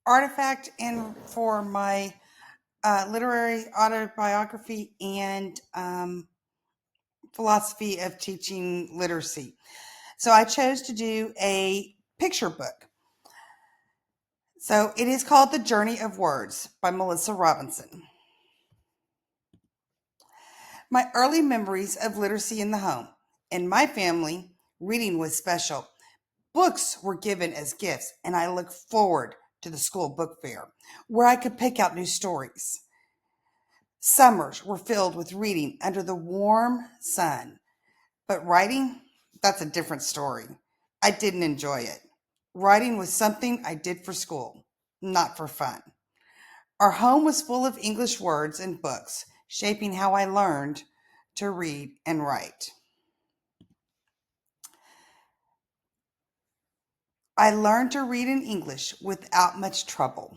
artifact and for my literary autobiography and philosophy of teaching literacy. So I chose to do a picture book. So it is called The Journey of Words by Melissa Robinson. My early memories of literacy in the home. In my family, reading was special. Books were given as gifts, and I look forward to the school book fair, where I could pick out new stories. Summers were filled with reading under the warm sun, but writing, that's a different story. I didn't enjoy it. Writing was something I did for school, not for fun. Our home was full of English words and books, shaping how I learned to read and write. I learned to read in English without much trouble.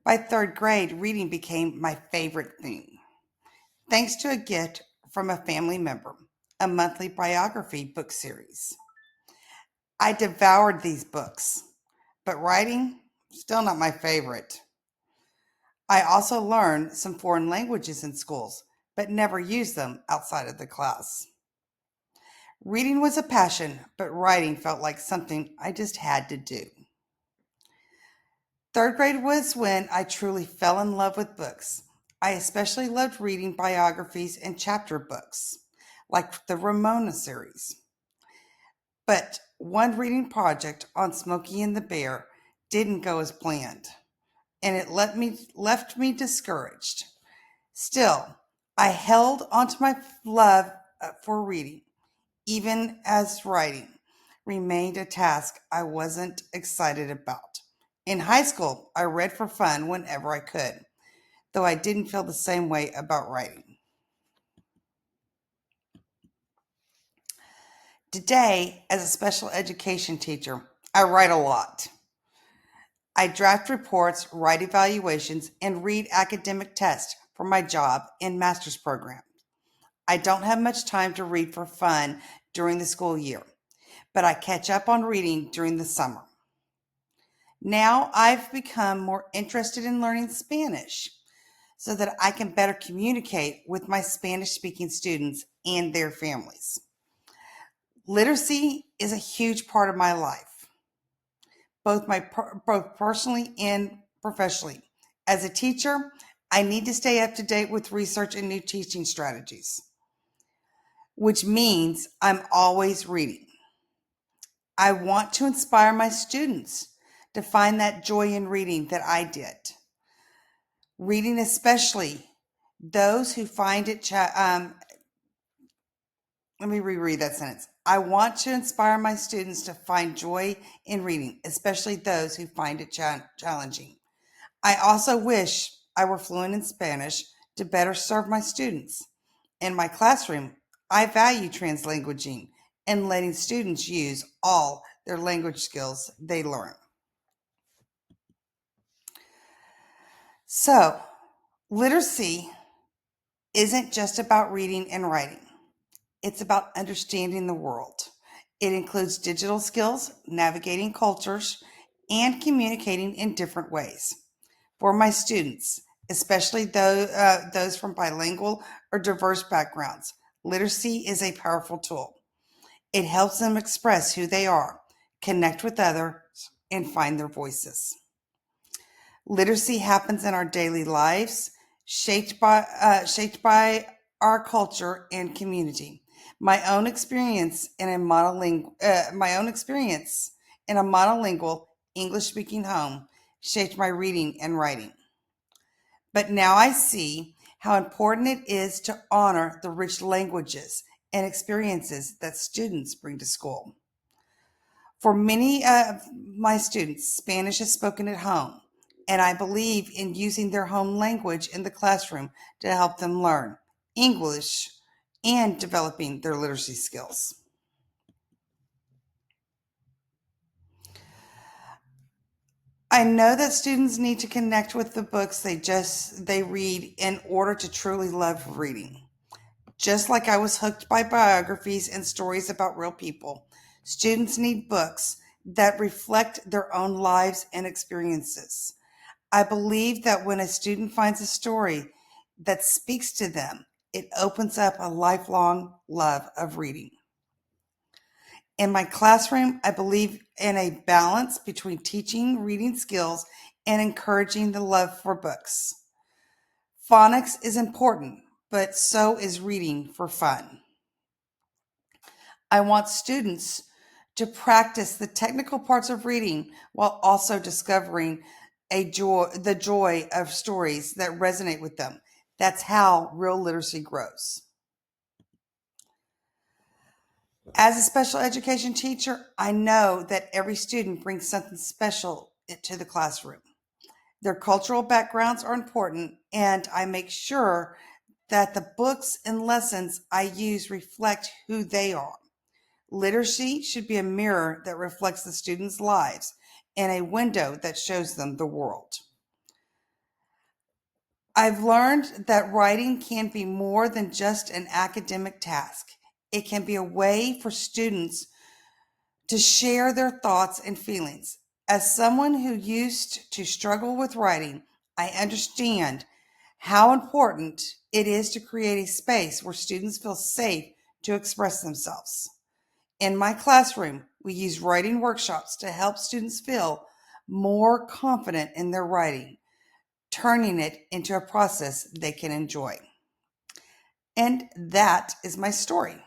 By third grade, reading became my favorite thing, thanks to a gift from a family member, a monthly biography book series. I devoured these books, but writing, still not my favorite. I also learned some foreign languages in schools, but never used them outside of the class. Reading was a passion, but writing felt like something I just had to do. Third grade was when I truly fell in love with books. I especially loved reading biographies and chapter books, like the Ramona series. But one reading project on Smokey and the Bear didn't go as planned, and it left me discouraged. Still, I held onto my love for reading, even as writing remained a task I wasn't excited about. In high school, I read for fun whenever I could, though I didn't feel the same way about writing. Today, as a special education teacher, I write a lot. I draft reports, write evaluations, and read academic tests for my job and master's program. I don't have much time to read for fun during the school year, but I catch up on reading during the summer. Now I've become more interested in learning Spanish so that I can better communicate with my Spanish speaking students and their families. Literacy is a huge part of my life, both personally and professionally. As a teacher, I need to stay up to date with research and new teaching strategies, which means I'm always reading. I want to inspire my students to find that joy in reading that I did. Reading, especially those who find it. Let me reread that sentence. I want to inspire my students to find joy in reading, especially those who find it challenging. I also wish I were fluent in Spanish to better serve my students. In my classroom, I value translanguaging and letting students use all their language skills they learn. So, literacy isn't just about reading and writing. It's about understanding the world. It includes digital skills, navigating cultures, and communicating in different ways. For my students, especially those from bilingual or diverse backgrounds, literacy is a powerful tool. It helps them express who they are, connect with others, and find their voices. Literacy happens in our daily lives, shaped by our culture and community. My own experience in a monolingual English-speaking home shaped my reading and writing. But now I see how important it is to honor the rich languages and experiences that students bring to school. For many of my students, Spanish is spoken at home, and I believe in using their home language in the classroom to help them learn English and developing their literacy skills. I know that students need to connect with the books they read in order to truly love reading. Just like I was hooked by biographies and stories about real people, students need books that reflect their own lives and experiences. I believe that when a student finds a story that speaks to them, it opens up a lifelong love of reading. In my classroom, I believe in a balance between teaching reading skills and encouraging the love for books. Phonics is important, but so is reading for fun. I want students to practice the technical parts of reading while also discovering the joy of stories that resonate with them. That's how real literacy grows. As a special education teacher, I know that every student brings something special to the classroom. Their cultural backgrounds are important, and I make sure that the books and lessons I use reflect who they are. Literacy should be a mirror that reflects the students' lives and a window that shows them the world. I've learned that writing can be more than just an academic task. It can be a way for students to share their thoughts and feelings. As someone who used to struggle with writing, I understand how important it is to create a space where students feel safe to express themselves. In my classroom, we use writing workshops to help students feel more confident in their writing, turning it into a process they can enjoy. And that is my story.